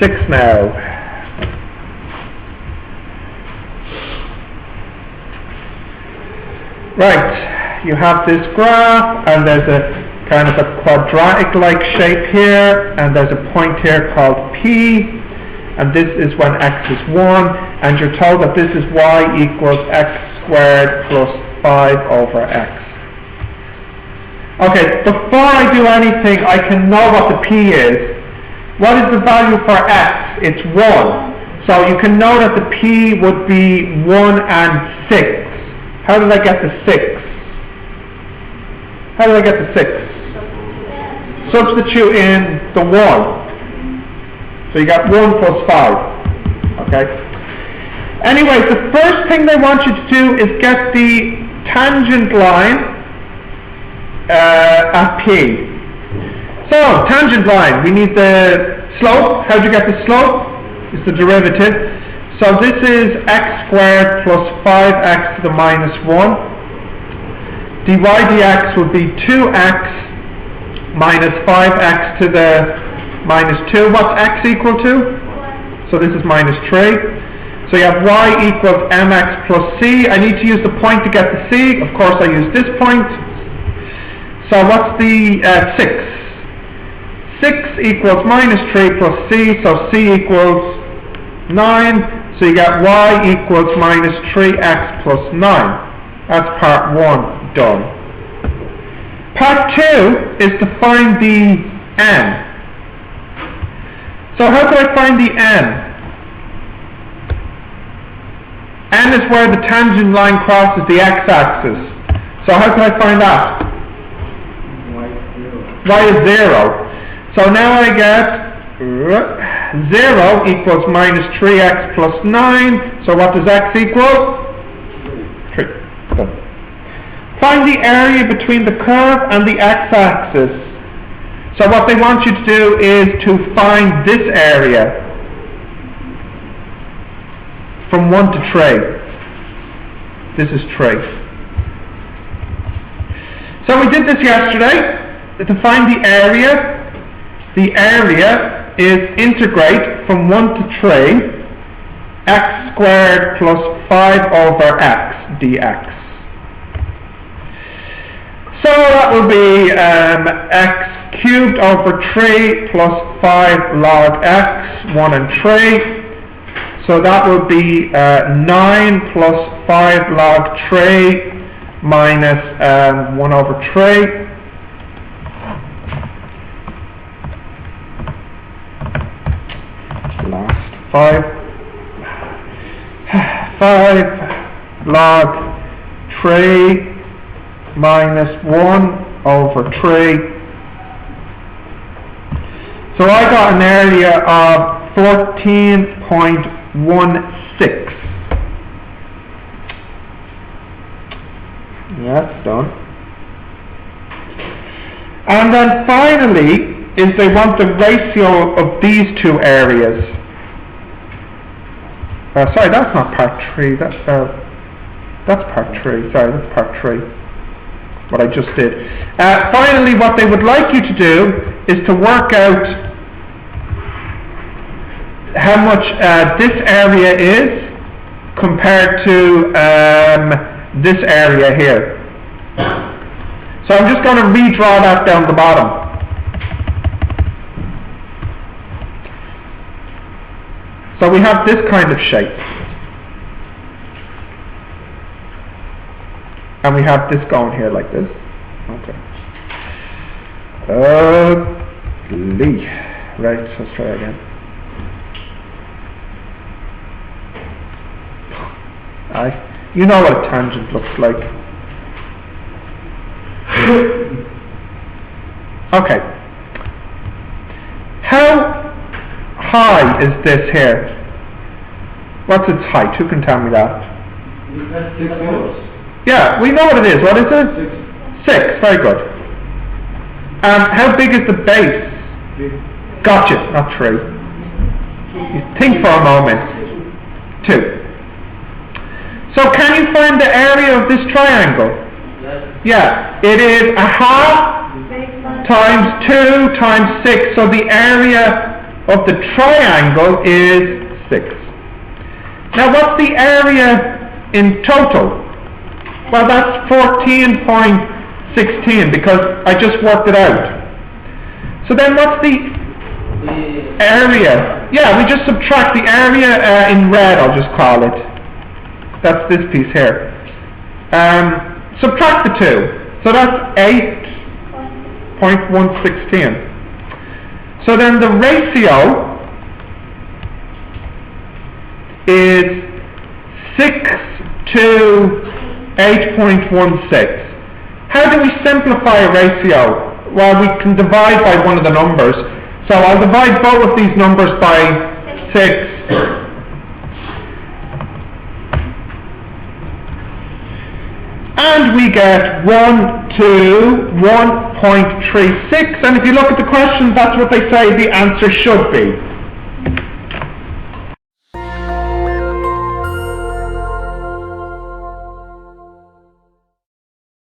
6 now. Right, you have this graph, and there's a kind of a quadratic-like shape here, and there's a point here called P, and this is when x is 1, and you're told that this is y equals x squared plus 5 over x. Okay, before I do anything, I can know what the P is. What is the value for x? It's 1. So you can know that the P would be 1 and 6. How did I get the 6? How did I get the 6? Substitute in the 1. So you got 1 plus 5. Okay? Anyways, the first thing they want you to do is get the tangent line at P. So, tangent line, we need the slope. How do you get the slope? It's the derivative. So this is x squared plus 5x to the minus 1. dy dx would be 2x minus 5x to the minus 2. What's x equal to? So this is minus 3. So you have y equals mx plus c. I need to use the point to get the c. Of course I use this point. So what's the 6? 6 equals minus 3 plus c. So c equals 9. So you get y equals minus 3x plus 9. That's part 1 done. Part 2 is to find the n. So how do I find the n? N is where the tangent line crosses the x-axis. So how can I find that? Y is 0. So now I get 0 equals minus 3x plus 9. So what does x equal? 3. Done. Find the area between the curve and the x-axis. So what they want you to do is to find this area from 1 to 3. This is 3. So we did this yesterday. To find the area is integrate from 1 to 3 x squared plus 5 over x dx. So that will be x cubed over 3 plus 5 log x, 1 and 3. So that will be 9 plus 5 log 3 minus 1 over 3. Last 5 log 3 minus 1 over 3. So I got an area of 14.16. That's done. And then finally is they want the ratio of these two areas. Sorry, that's not part 3. That's part 3. Sorry, that's part 3. What I just did. Finally, what they would like you to do is to work out how much this area is compared to this area here. So I'm just going to redraw that down the bottom. So we have this kind of shape. And we have this going here like this. Okay. Right, so let's try again. You know what a tangent looks like. Okay. How high is this here? What's its height? Who can tell me that? 6. Yeah, we know what it is. What is it? 6. Very good. How big is the base? Gotcha, not 3. Think for a moment. 2. So can you find the area of this triangle? Yeah, it is 1/2 times 2 times 6. So the area of the triangle is 6. Now what's the area in total? Well, that's 14.16 because I just worked it out. So then what's the area? Yeah, we just subtract the area in red, I'll just call it. That's this piece here. Subtract the 2. So that's 8.116. So then the ratio is 6 to 8.16. How do we simplify a ratio? Well, we can divide by one of the numbers. So I'll divide both of these numbers by 6. And we get 1 to 1.36. And if you look at the questions, that's what they say the answer should be.